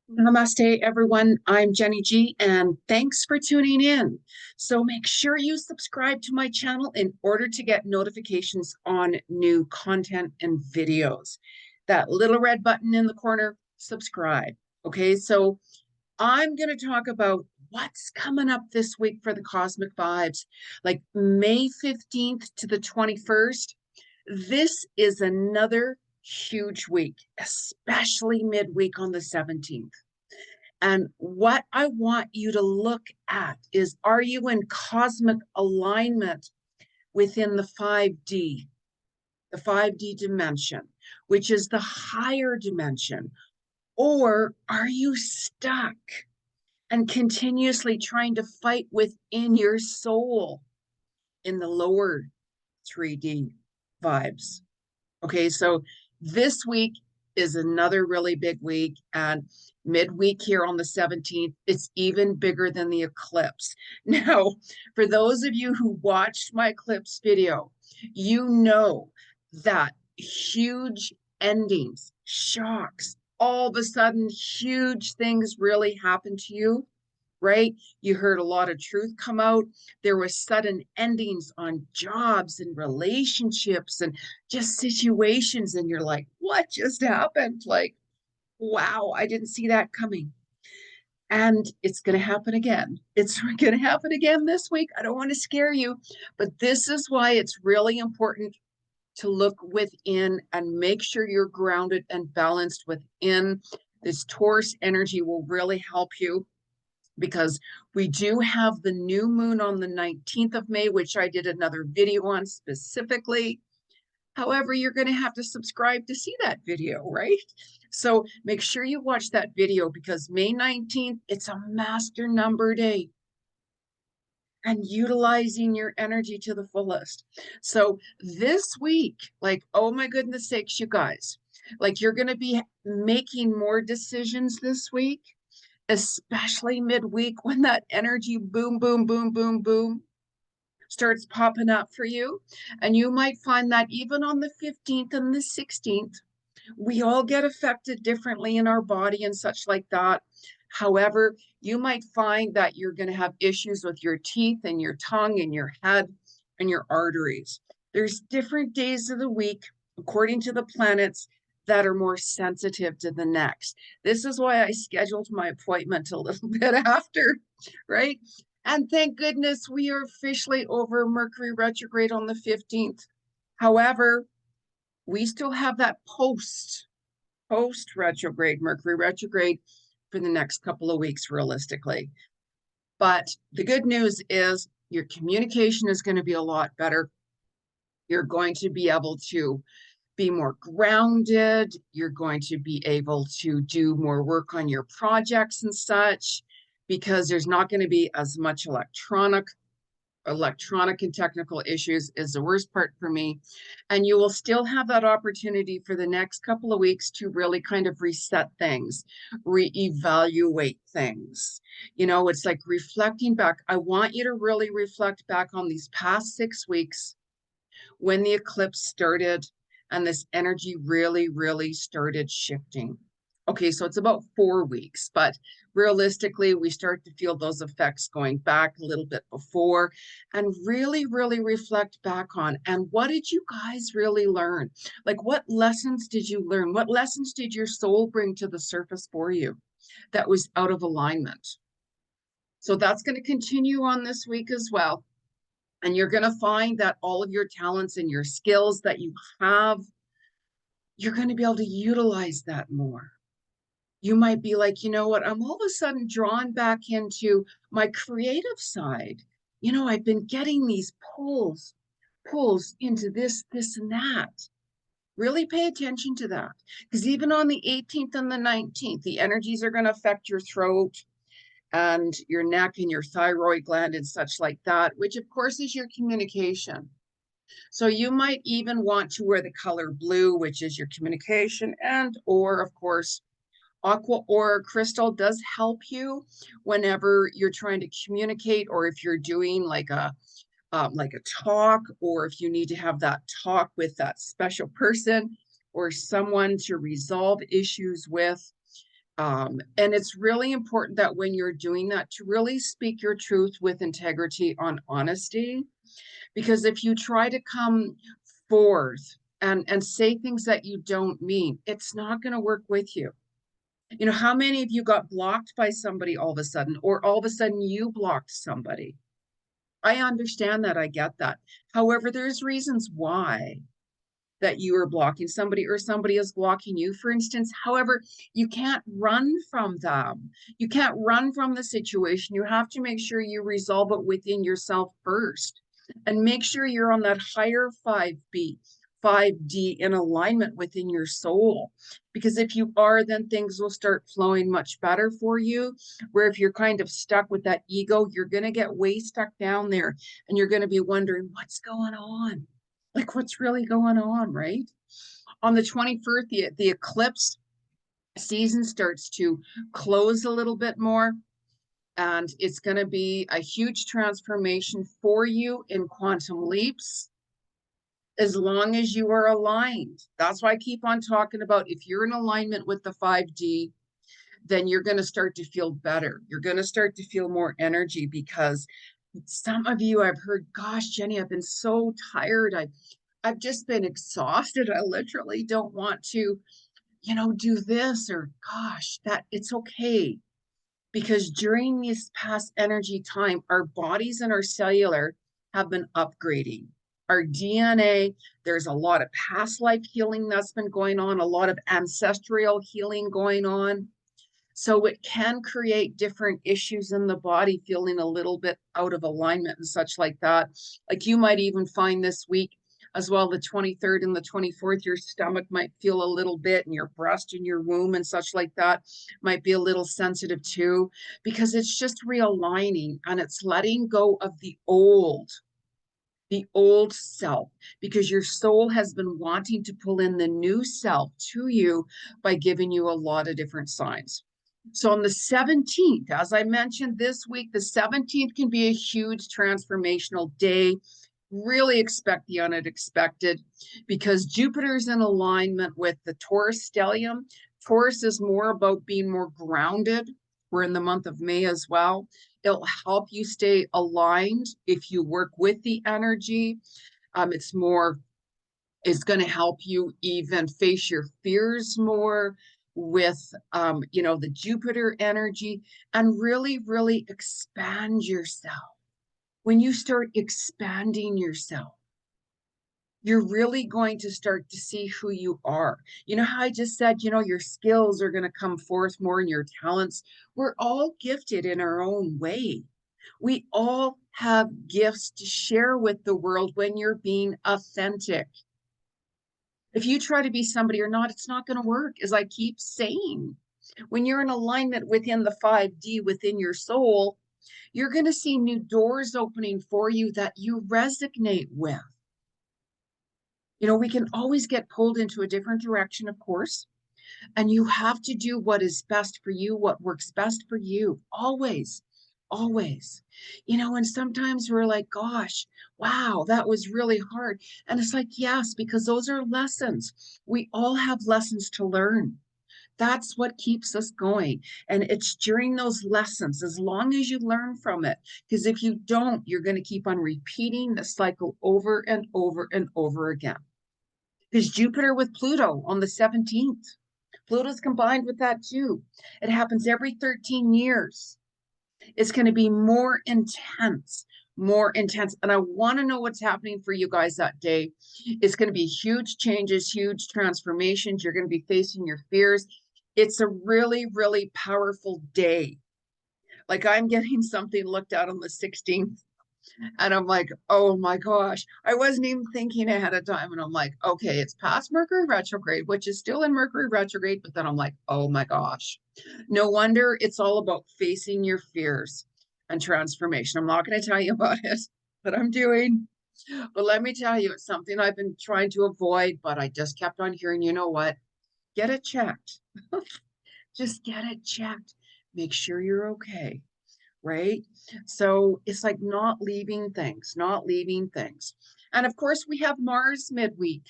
Namaste, everyone. I'm Jenny G, and thanks for tuning in. So make sure you subscribe to my channel in order to get notifications on new content and videos. That little red button in the corner, subscribe. Okay, so I'm going to talk about what's coming up this week for the cosmic vibes, like May 15th to the 21st. This is another huge week, especially midweek on the 17th. And what I want you to look at is, are you in cosmic alignment within the 5D dimension, which is the higher dimension? Or are you stuck and continuously trying to fight within your soul in the lower 3D vibes? Okay, so this week is another really big week, and midweek here on the 17th, it's even bigger than the eclipse. Now, for those of you who watched my eclipse video, you know that huge endings, shocks, all of a sudden, huge things really happen to you, right? You heard a lot of truth come out. There was sudden endings on jobs and relationships and just situations. And you're like, what just happened? Like, wow, I didn't see that coming. And it's going to happen again. It's going to happen again this week. I don't want to scare you, but this is why it's really important to look within and make sure you're grounded and balanced within. This Taurus energy will really help you, because we do have the new moon on the 19th of May, which I did another video on specifically. However, you're going to have to subscribe to see that video, right? So make sure you watch that video, because May 19th, it's a master number day and utilizing your energy to the fullest. So this week, like, oh my goodness sakes, you guys, like, you're going to be making more decisions this week, especially midweek, when that energy boom, boom, boom, boom, boom starts popping up for you. And you might find that even on the 15th and the 16th, we all get affected differently in our body and such like that. However, you might find that you're going to have issues with your teeth and your tongue and your head and your arteries. There's different days of the week, according to the planets, that are more sensitive to the next. This is why I scheduled my appointment a little bit after, right? And thank goodness we are officially over Mercury retrograde on the 15th. However, we still have that post retrograde, Mercury retrograde, for the next couple of weeks, realistically. But the good news is your communication is going to be a lot better. You're going to be able to be more grounded. You're going to be able to do more work on your projects and such, because there's not going to be as much electronic and technical issues is the worst part for me. And you will still have that opportunity for the next couple of weeks to really kind of reset things, reevaluate things. You know, it's like reflecting back. I want you to really reflect back on these past 6 weeks when the eclipse started and this energy really, really started shifting. Okay, so it's about 4 weeks, but realistically, we start to feel those effects going back a little bit before, and really, really reflect back on, and what did you guys really learn? Like, what lessons did you learn? What lessons did your soul bring to the surface for you that was out of alignment? So that's going to continue on this week as well. And you're going to find that all of your talents and your skills that you have, you're going to be able to utilize that more. You might be like, you know what, I'm all of a sudden drawn back into my creative side. You know, I've been getting these pulls into this, and that. Really pay attention to that, because even on the 18th and the 19th, the energies are going to affect your throat and your neck and your thyroid gland and such like that, which of course is your communication. So you might even want to wear the color blue, which is your communication, and or of course aqua aura crystal does help you whenever you're trying to communicate, or if you're doing like a talk, or if you need to have that talk with that special person or someone to resolve issues with. And it's really important that when you're doing that, to really speak your truth with integrity on honesty. Because if you try to come forth and say things that you don't mean, it's not going to work with you. You know, how many of you got blocked by somebody all of a sudden, or all of a sudden you blocked somebody? I understand that. I get that. However, there's reasons why that you are blocking somebody or somebody is blocking you, for instance. However, you can't run from them. You can't run from the situation. You have to make sure you resolve it within yourself first and make sure you're on that higher 5B, 5D in alignment within your soul. Because if you are, then things will start flowing much better for you. Where if you're kind of stuck with that ego, you're going to get way stuck down there and you're going to be wondering what's going on. Like what's really going on, right? On the 21st, the eclipse season starts to close a little bit more, and it's going to be a huge transformation for you in quantum leaps as long as you are aligned. That's why I keep on talking about if you're in alignment with the 5D, then you're going to start to feel better. You're going to start to feel more energy because some of you I've heard, gosh, Jenny, I've been so tired. I've just been exhausted. I literally don't want to, do this, or gosh, that it's okay. Because during this past energy time, our bodies and our cellular have been upgrading. Our DNA, there's a lot of past life healing that's been going on, a lot of ancestral healing going on. So it can create different issues in the body, feeling a little bit out of alignment and such like that. Like you might even find this week as well, the 23rd and the 24th, your stomach might feel a little bit, and your breast and your womb and such like that might be a little sensitive too, because it's just realigning and it's letting go of the old self, because your soul has been wanting to pull in the new self to you by giving you a lot of different signs. So on the 17th, as I mentioned this week, the 17th can be a huge transformational day. Really expect the unexpected because Jupiter's in alignment with the Taurus stellium. Taurus is more about being more grounded. We're in the month of May as well. It'll help you stay aligned if you work with the energy. It's going to help you even face your fears more with, the Jupiter energy, and really, really expand yourself. When you start expanding yourself, you're really going to start to see who you are. You know how I just said, your skills are going to come forth more in your talents. We're all gifted in our own way. We all have gifts to share with the world when you're being authentic. If you try to be somebody or not, it's not going to work, as I keep saying. When you're in alignment within the 5D, within your soul, you're going to see new doors opening for you that you resonate with. We can always get pulled into a different direction, of course, and you have to do what is best for you, what works best for you, always, always. And sometimes we're like, gosh, wow, that was really hard. And it's like, yes, because those are lessons. We all have lessons to learn. That's what keeps us going. And it's during those lessons, as long as you learn from it, because if you don't, you're going to keep on repeating the cycle over and over and over again. Because Jupiter with Pluto on the 17th, Pluto's combined with that too. It happens every 13 years. It's going to be more intense, more intense. And I want to know what's happening for you guys that day. It's going to be huge changes, huge transformations. You're going to be facing your fears. It's a really, really powerful day. Like I'm getting something looked at on the 16th. And I'm like, oh my gosh, I wasn't even thinking ahead of time. And I'm like, okay, it's past Mercury retrograde, which is still in Mercury retrograde. But then I'm like, oh my gosh, no wonder it's all about facing your fears and transformation. I'm not going to tell you about it, but I'm doing. But let me tell you, it's something I've been trying to avoid, but I just kept on hearing, you know what? Get it checked. Just get it checked. Make sure you're okay. Right? So it's like not leaving things, not leaving things. And of course, we have Mars midweek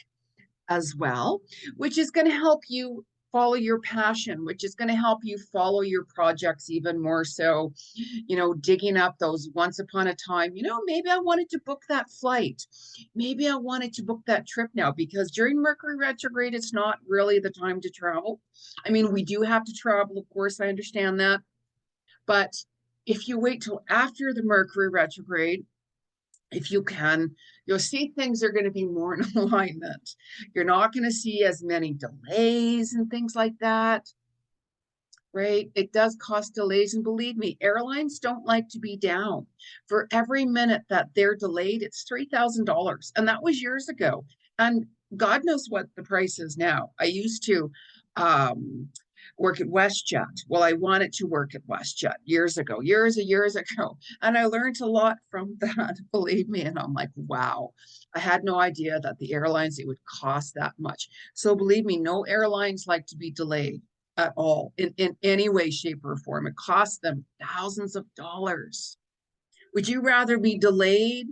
as well, which is going to help you follow your passion, which is going to help you follow your projects even more so, digging up those once upon a time, maybe I wanted to book that flight. Maybe I wanted to book that trip now, because during Mercury retrograde, it's not really the time to travel. I mean, we do have to travel, of course, I understand that. But if you wait till after the Mercury retrograde, if you can, you'll see things are going to be more in alignment. You're not going to see as many delays and things like that, right? It does cause delays. And believe me, airlines don't like to be down. For every minute that they're delayed, it's $3,000. And that was years ago. And God knows what the price is now. I used to work at WestJet. Well, I wanted to work at WestJet years ago, years ago. And I learned a lot from that, believe me. And I'm like, wow, I had no idea that the airlines, it would cost that much. So believe me, no airlines like to be delayed at all in any way, shape, or form. It costs them thousands of dollars. Would you rather be delayed,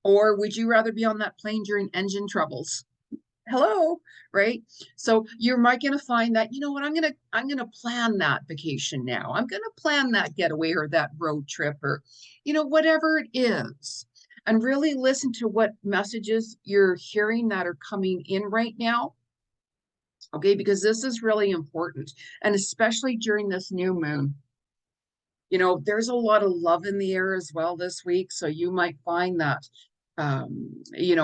or would you rather be on that plane during engine troubles? Hello, right? So you're might going to find that, you know what, I'm going to plan that vacation now. I'm going to plan that getaway or that road trip, or whatever it is, and really listen to what messages you're hearing that are coming in right now. Okay, because this is really important, and especially during this new moon. There's a lot of love in the air as well this week, so you might find that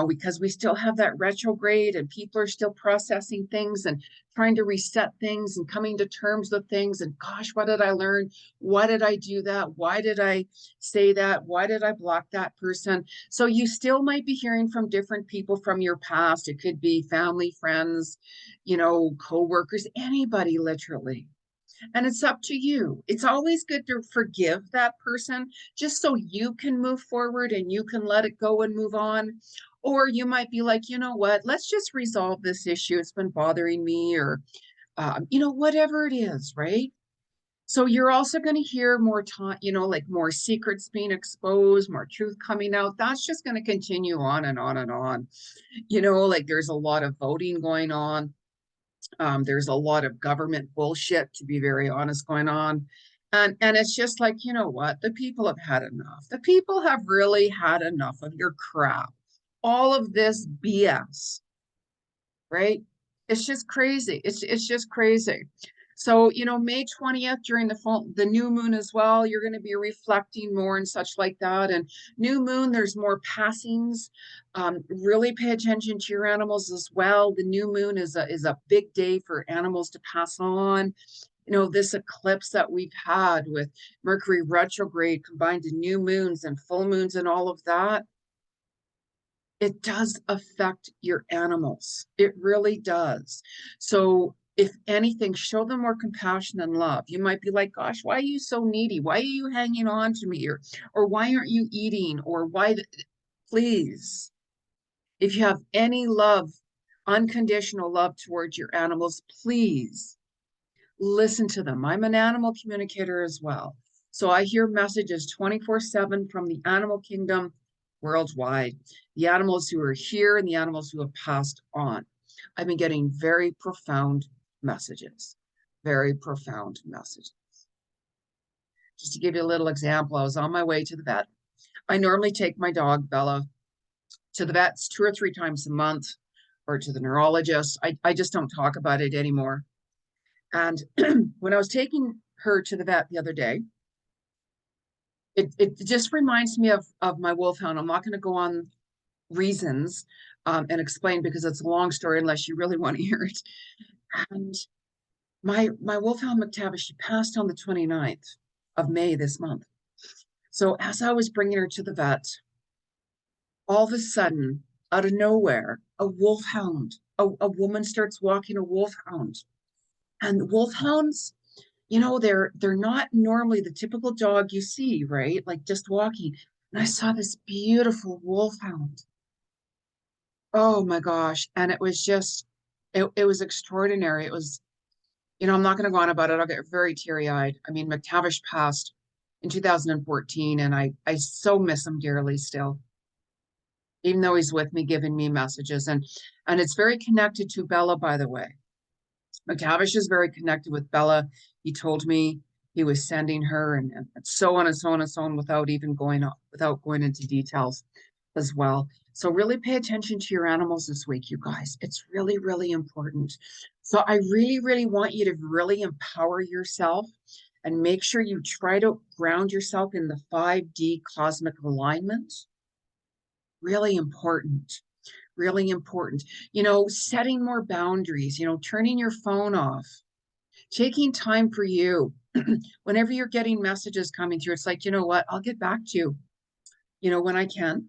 because we still have that retrograde, and people are still processing things and trying to reset things and coming to terms with things. And gosh, what did I learn? Why did I do that? Why did I say that? Why did I block that person? So you still might be hearing from different people from your past. It could be family, friends, co-workers, anybody, literally. And it's up to you. It's always good to forgive that person, just so you can move forward and you can let it go and move on. Or you might be like, you know what, let's just resolve this issue. It's been bothering me, or, whatever it is, right? So you're also going to hear more time, like more secrets being exposed, more truth coming out. That's just going to continue on and on and on. Like there's a lot of voting going on. There's a lot of government bullshit, to be very honest, going on. And it's just like, you know what? The people have had enough. The people have really had enough of your crap. All of this BS, right? It's just crazy. It's just crazy. So, May 20th, during the new moon as well, you're going to be reflecting more and such like that. And new moon, there's more passings. Really pay attention to your animals as well. The new moon is a big day for animals to pass on. This eclipse that we've had with Mercury retrograde combined to new moons and full moons and all of that, it does affect your animals. It really does. So if anything, show them more compassion and love. You might be like, gosh, why are you so needy? Why are you hanging on to me? Or why aren't you eating? Or why? Please, if you have any love, unconditional love towards your animals, please listen to them. I'm an animal communicator as well. So I hear messages 24/7 from the animal kingdom worldwide, the animals who are here and the animals who have passed on. I've been getting very profound messages, very profound messages. Just to give you a little example, I was on my way to the vet. I normally take my dog, Bella, to the vets 2 or 3 times a month, or to the neurologist. I just don't talk about it anymore. And when I was taking her to the vet the other day, it just reminds me of my wolfhound. I'm not going to go on reasons and explain, because it's a long story unless you really want to hear it. And my wolfhound McTavish, she passed on the 29th of May this month. So as I was bringing her to the vet, all of a sudden, out of nowhere, a wolfhound, a woman starts walking a wolfhound. And wolfhounds, they're not normally the typical dog you see, right? Like just walking. And I saw this beautiful wolfhound. Oh my gosh. And it was just, it was extraordinary. It was, I'm not going to go on about it. I'll get very teary-eyed. I mean, McTavish passed in 2014, and I so miss him dearly still, even though he's with me, giving me messages. And it's very connected to Bella, by the way. McTavish is very connected with Bella. He told me he was sending her and so on and so on and so on without going into details as well. So really pay attention to your animals this week, you guys. It's really, really important. So I really, really want you to really empower yourself and make sure you try to ground yourself in the 5D cosmic alignment. Really important. Really important. Setting more boundaries, turning your phone off, taking time for you. Whenever you're getting messages coming through, it's like, you know what, I'll get back to you, when I can.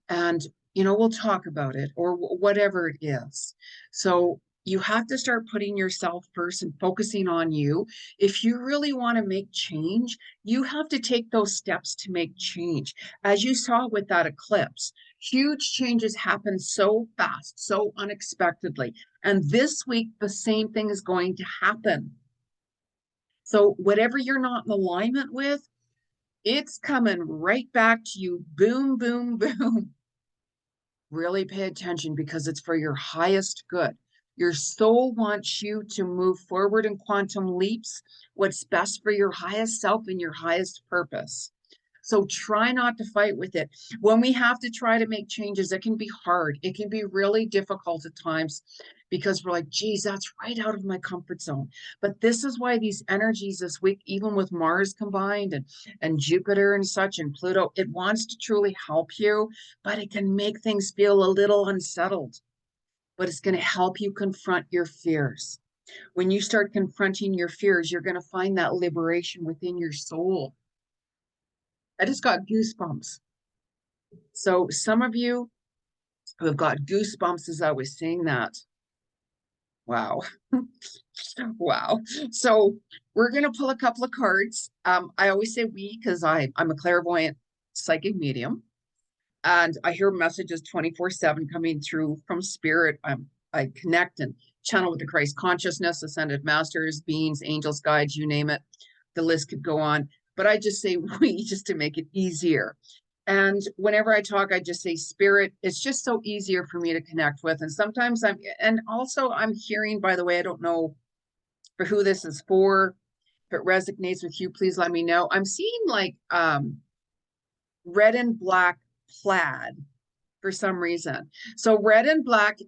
And, we'll talk about it or whatever it is. So you have to start putting yourself first and focusing on you. If you really want to make change, you have to take those steps to make change. As you saw with that eclipse, huge changes happen so fast, so unexpectedly. And this week, the same thing is going to happen. So whatever you're not in alignment with, it's coming right back to you. Boom, boom, boom. Really pay attention because it's for your highest good. Your soul wants you to move forward in quantum leaps, what's best for your highest self and your highest purpose. So try not to fight with it. When we have to try to make changes, it can be hard. It can be really difficult at times because we're like, geez, that's right out of my comfort zone. But this is why these energies this week, even with Mars combined and Jupiter and such and Pluto, it wants to truly help you, but it can make things feel a little unsettled. But it's going to help you confront your fears. When you start confronting your fears, you're going to find that liberation within your soul. I just got goosebumps. So some of you who have got goosebumps as I was saying that. Wow. Wow. So we're going to pull a couple of cards. I always say we because I'm a clairvoyant psychic medium and I hear messages 24/7 coming through from spirit. I connect and channel with the Christ consciousness, ascended masters, beings, angels, guides, you name it. The list could go on, but I just say we just to make it easier. And whenever I talk, I just say spirit. It's just so easier for me to connect with. And sometimes and also I'm hearing, by the way, I don't know for who this is for. If it resonates with you, please let me know. I'm seeing like red and black plaid for some reason. So red and black,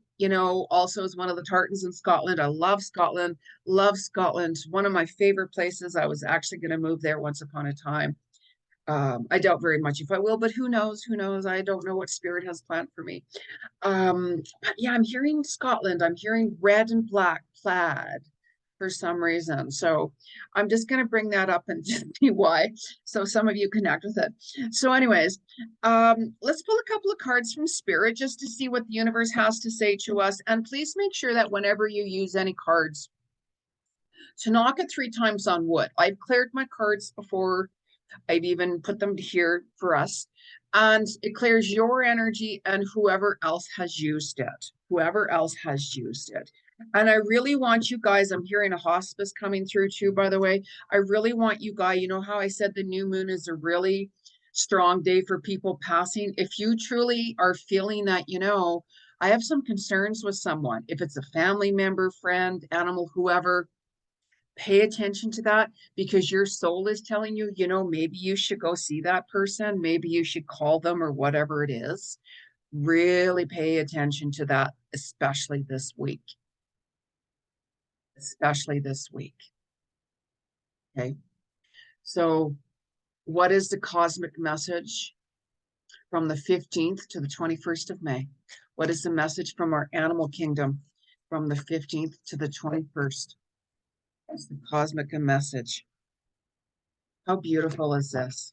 also is one of the tartans in Scotland. I love Scotland, love Scotland. One of my favorite places. I was actually going to move there once upon a time. I doubt very much if I will, but who knows? Who knows? I don't know what spirit has planned for me. But yeah, I'm hearing Scotland. I'm hearing red and black plaid for some reason. So I'm just going to bring that up and see why. So some of you connect with it. So anyways, let's pull a couple of cards from spirit just to see what the universe has to say to us. And please make sure that whenever you use any cards, to knock it 3 times on wood. I've cleared my cards before. I've even put them here for us. And it clears your energy and whoever else has used it. Whoever else has used it. And I really want you guys, I'm hearing a hospice coming through too, by the way. I really want you guys, you know how I said the new moon is a really strong day for people passing? If you truly are feeling that, I have some concerns with someone. If it's a family member, friend, animal, whoever, pay attention to that because your soul is telling you, maybe you should go see that person. Maybe you should call them or whatever it is. Really pay attention to that, especially this week. Especially this week. Okay. So what is the cosmic message from the 15th to the 21st of May? What is the message from our animal kingdom from the 15th to the 21st? That's the cosmic message. How beautiful is this?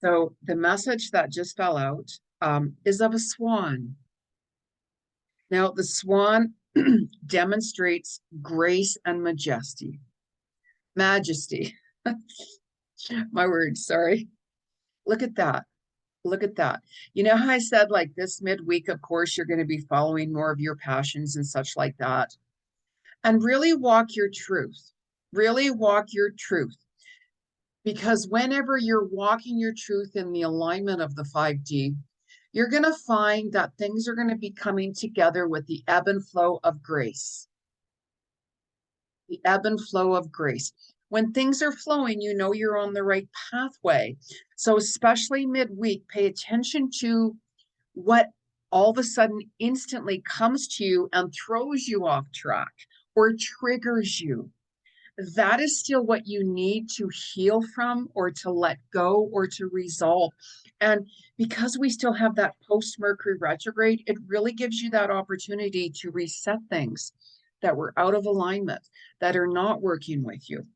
So the message that just fell out is of a swan. Now, the swan demonstrates grace and majesty. Majesty. My word, sorry. Look at that. Look at that. You know how I said like this midweek, of course, you're going to be following more of your passions and such like that. And really walk your truth. Really walk your truth. Because whenever you're walking your truth in the alignment of the 5D, you're going to find that things are going to be coming together with the ebb and flow of grace. the ebb and flow of grace. When things are flowing, you know you're on the right pathway. So especially midweek, pay attention to what all of a sudden instantly comes to you and throws you off track or triggers you. That is still what you need to heal from or to let go or to resolve. And because we still have that post Mercury retrograde, it really gives you that opportunity to reset things that were out of alignment, that are not working with you.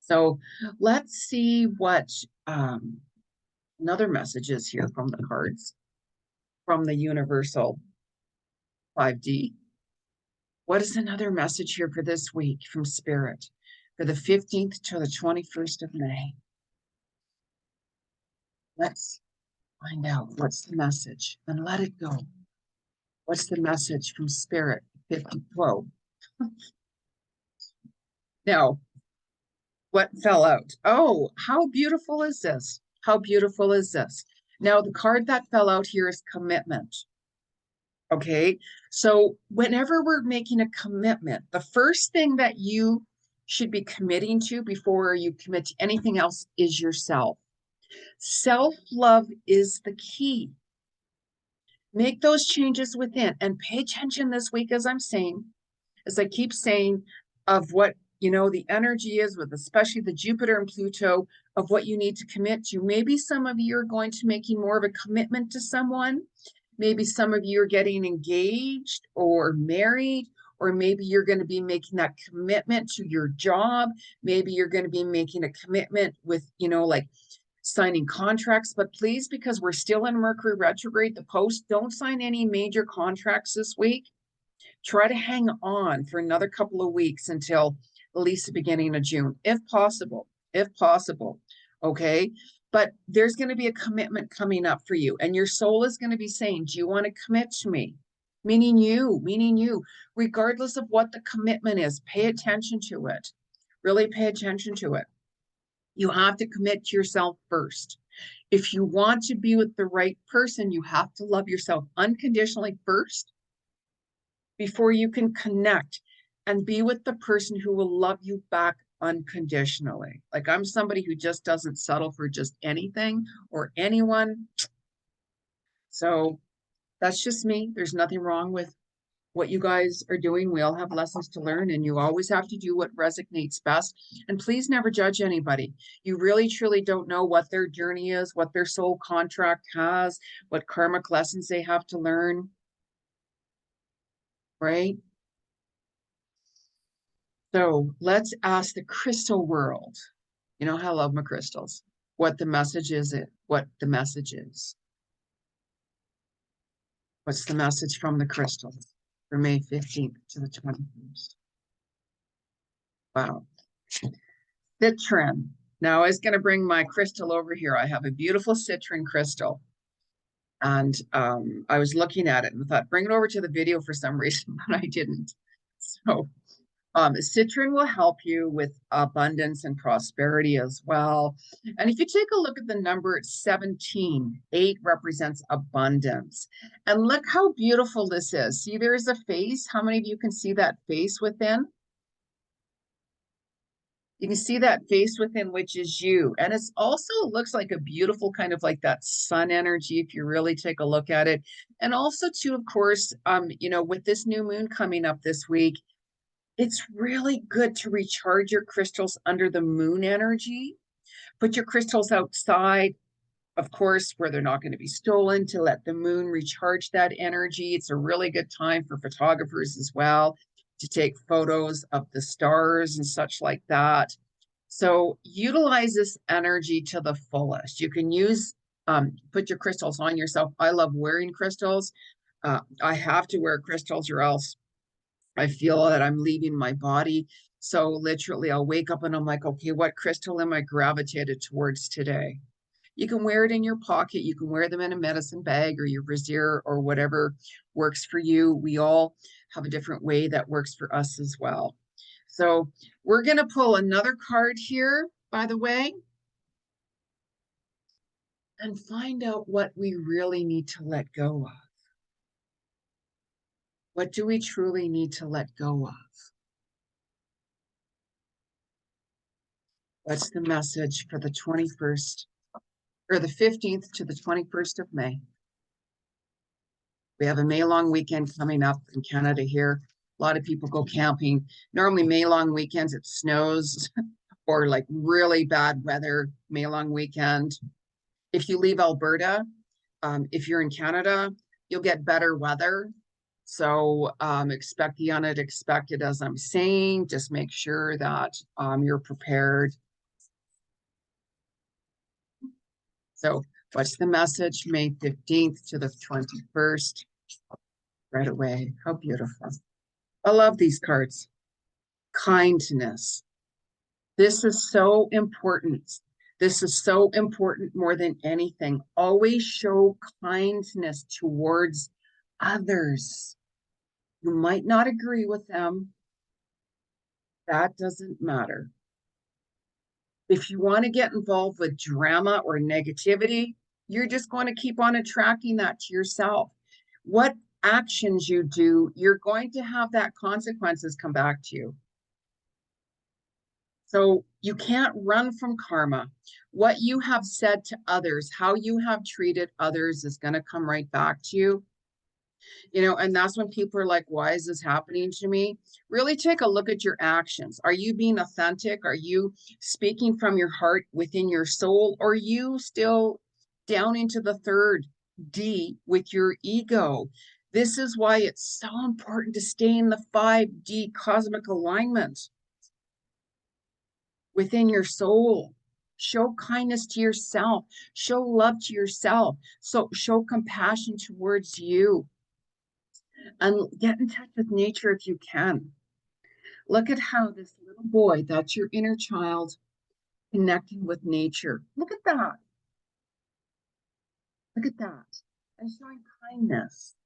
So let's see what another message is here from the cards, from the universal 5D. What is another message here for this week from Spirit for the 15th to the 21st of May? Let's find out what's the message and let it go. What's the message from Spirit? 50 quote. Now, what fell out? Oh, how beautiful is this? How beautiful is this? Now, the card that fell out here is commitment. Okay, so whenever we're making a commitment, the first thing that you should be committing to before you commit to anything else is yourself. Self-love is the key. Make those changes within and pay attention this week, as I'm saying, as I keep saying, of what, you know, the energy is with especially the Jupiter and Pluto of what you need to commit to. Maybe some of you are going to making more of a commitment to someone. Maybe some of you are getting engaged or married, or maybe you're going to be making that commitment to your job. Maybe you're going to be making a commitment with, you know, like signing contracts. But please, because we're still in Mercury retrograde, the post, don't sign any major contracts this week. Try to hang on for another couple of weeks until at least the beginning of June, if possible, if possible. Okay. But there's going to be a commitment coming up for you, and your soul is going to be saying, do you want to commit to me? Meaning you, regardless of what the commitment is, pay attention to it. Really pay attention to it. You have to commit to yourself first. If you want to be with the right person, you have to love yourself unconditionally first before you can connect and be with the person who will love you back unconditionally. Like, I'm somebody who just doesn't settle for just anything or anyone. So that's just me. There's nothing wrong with what you guys are doing. We all have lessons to learn, and you always have to do what resonates best. And please never judge anybody. You really, truly don't know what their journey is, what their soul contract has, what karmic lessons they have to learn, right? So let's ask the crystal world. You know how I love my crystals. What the message is, what the message is. What's the message from the crystals for May 15th to the 21st? Wow. Citron. Now I was going to bring my crystal over here. I have a beautiful citron crystal. And I was looking at it and thought, bring it over to the video for some reason, but I didn't. So citron will help you with abundance and prosperity as well. And if you take a look at the number, it's 17. 8 represents abundance. And look how beautiful this is. See, there's a face. How many of you can see that face within? You can see that face within, which is you. And it's also looks like a beautiful kind of like that sun energy, if you really take a look at it. And also too, of course, you know, with this new moon coming up this week, it's really good to recharge your crystals under the moon energy. Put your crystals outside, of course, where they're not going to be stolen, to let the moon recharge that energy. It's a really good time for photographers as well to take photos of the stars and such like that. So utilize this energy to the fullest. You can use, put your crystals on yourself. I love wearing crystals. I have to wear crystals or else I feel that I'm leaving my body. So literally I'll wake up and I'm like, okay, what crystal am I gravitated towards today? You can wear it in your pocket. You can wear them in a medicine bag or your brassiere or whatever works for you. We all have a different way that works for us as well. So we're going to pull another card here, by the way, and find out what we really need to let go of. What do we truly need to let go of? What's the message for the 21st or the 15th to the 21st of May? We have a May long weekend coming up in Canada here. A lot of people go camping. Normally, May long weekends, it snows or like really bad weather, May long weekend. If you leave Alberta, if you're in Canada, you'll get better weather. So expect the unexpected, as I'm saying. Just make sure that you're prepared. So what's the message? May 15th to the 21st. Right away. How beautiful. I love these cards. Kindness. This is so important. This is so important more than anything. Always show kindness towards others. You might not agree with them. That doesn't matter. If you want to get involved with drama or negativity, you're just going to keep on attracting that to yourself. What actions you do, you're going to have that consequences come back to you. So you can't run from karma. What you have said to others, how you have treated others is going to come right back to you. And that's when people are like, why is this happening to me? Really take a look at your actions. Are you being authentic? Are you speaking from your heart within your soul? Or are you still down into the third D with your ego? This is why it's so important to stay in the 5D cosmic alignment within your soul. Show kindness to yourself. Show love to yourself. So show compassion towards you. And get in touch with nature if you can. Look at how this little boy, that's your inner child, connecting with nature. Look at that. Look at that. And showing kindness.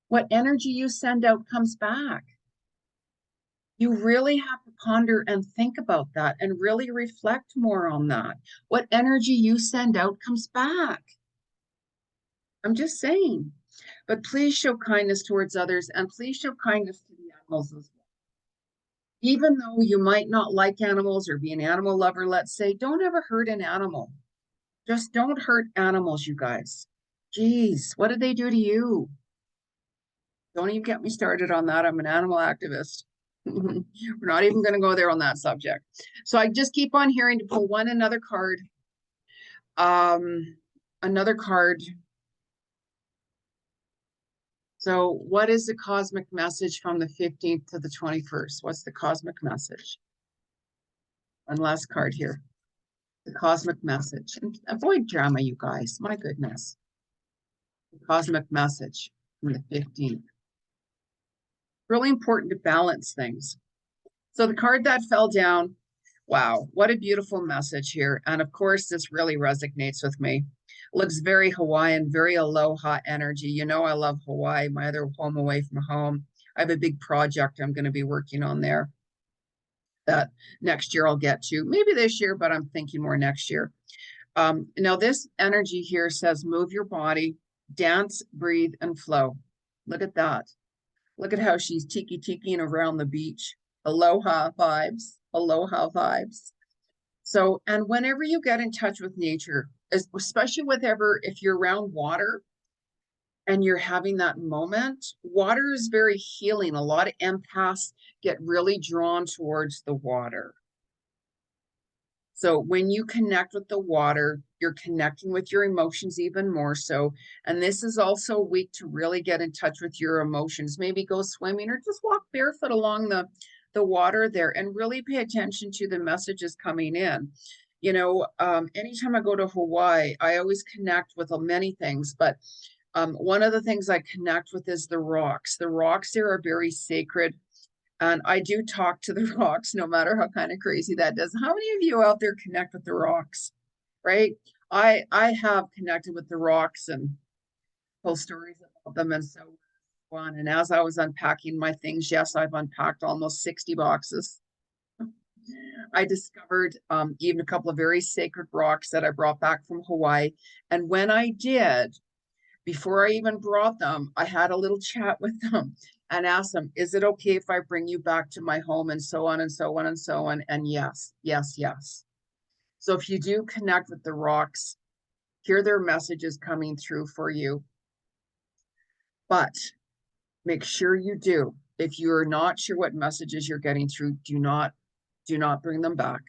What energy you send out comes back. You really have to ponder and think about that and really reflect more on that. What energy you send out comes back. I'm just saying. But please show kindness towards others, and please show kindness to the animals as well. Even though you might not like animals or be an animal lover, let's say, don't ever hurt an animal. Just don't hurt animals, you guys. Geez, what did they do to you? Don't even get me started on that. I'm an animal activist. We're not even going to go there on that subject. So I just keep on hearing to pull another card. Another card. So what is the cosmic message from the 15th to the 21st? What's the cosmic message? One last card here. The cosmic message. And avoid drama, you guys. My goodness. The cosmic message from the 15th. Really important to balance things. So the card that fell down, wow, what a beautiful message here. And of course, this really resonates with me. Looks very Hawaiian, very aloha energy. You know, I love Hawaii, my other home away from home. I have a big project I'm going to be working on there that next year I'll get to. Maybe this year, but I'm thinking more next year. Now, this energy here says move your body, dance, breathe, and flow. Look at that. Look at how she's tiki-tikiing around the beach. Aloha vibes. Aloha vibes. So, and whenever you get in touch with nature, especially if you're around water and you're having that moment, water is very healing. A lot of empaths get really drawn towards the water. So when you connect with the water, you're connecting with your emotions even more so. And this is also a week to really get in touch with your emotions. Maybe go swimming or just walk barefoot along the water there and really pay attention to the messages coming in. Anytime I go to Hawaii, I always connect with many things, but one of the things I connect with is the rocks. The rocks there are very sacred. And I do talk to the rocks, no matter how kind of crazy that does. How many of you out there connect with the rocks, right? I have connected with the rocks and told stories about them and so on. And as I was unpacking my things, yes, I've unpacked almost 60 boxes. I discovered even a couple of very sacred rocks that I brought back from Hawaii. And when I did, before I even brought them, I had a little chat with them and asked them, is it okay if I bring you back to my home and so on and so on and so on? And yes, yes, yes. So if you do connect with the rocks, hear their messages coming through for you. But make sure you do. If you're not sure what messages you're getting through, do not bring them back.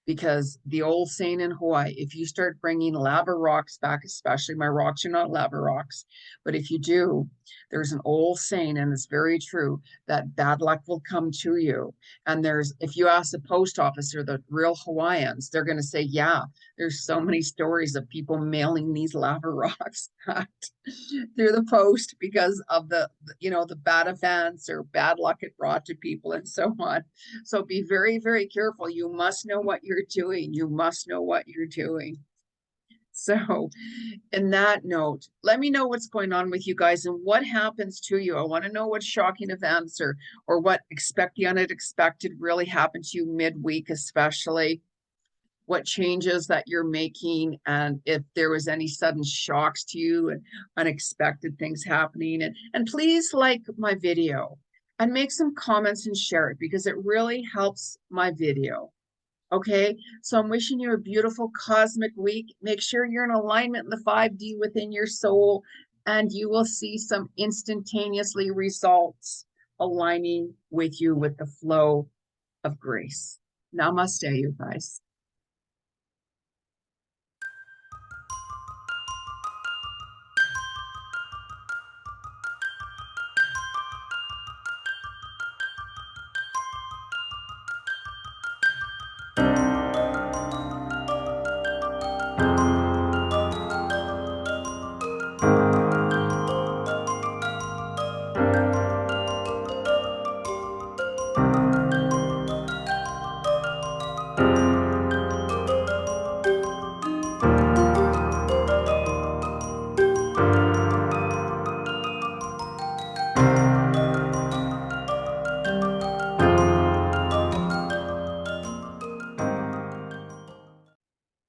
Because the old saying in Hawaii, if you start bringing lava rocks back, especially, my rocks are not lava rocks, but if you do, there's an old saying, and it's very true, that bad luck will come to you. And if you ask the post office or the real Hawaiians, they're going to say, yeah, there's so many stories of people mailing these lava rocks back through the post because of the bad events or bad luck it brought to people and so on. So be very, very careful. You must know what you're doing. You must know what you're doing. So, in that note, let me know what's going on with you guys and what happens to you. I want to know what shocking events or what the unexpected really happened to you midweek, especially what changes that you're making, and if there was any sudden shocks to you and unexpected things happening. And please like my video and make some comments and share it because it really helps my video. Okay, so I'm wishing you a beautiful cosmic week. Make sure you're in alignment in the 5D within your soul, and you will see some instantaneously results aligning with you with the flow of grace. Namaste, you guys.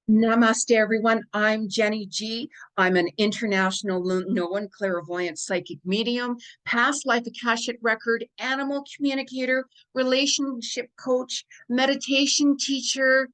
Namaste, everyone. I'm Jenny G. I'm an international known clairvoyant psychic medium, past life Akashic record, animal communicator, relationship coach, meditation teacher,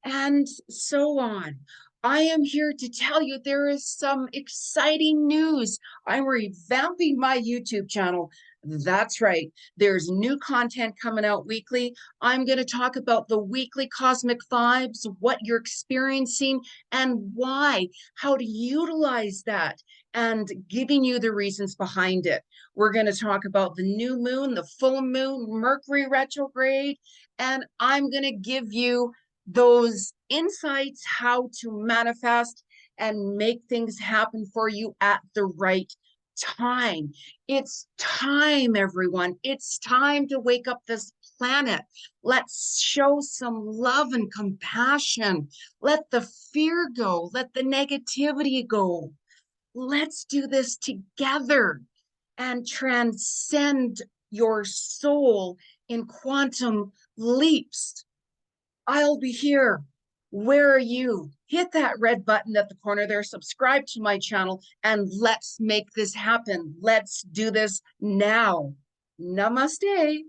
and so on. I am here to tell you there is some exciting news. I'm revamping my YouTube channel. That's right. There's new content coming out weekly. I'm going to talk about the weekly cosmic vibes, what you're experiencing and why, how to utilize that, and giving you the reasons behind it. We're going to talk about the new moon, the full moon, Mercury retrograde, and I'm going to give you those insights how to manifest and make things happen for you at the right time. It's time, everyone. It's time to wake up this planet. Let's show some love and compassion. Let the fear go. Let the negativity go. Let's do this together and transcend your soul in quantum leaps. I'll be here. Where are you? Hit that red button at the corner there, subscribe to my channel, and let's make this happen. Let's do this now. Namaste.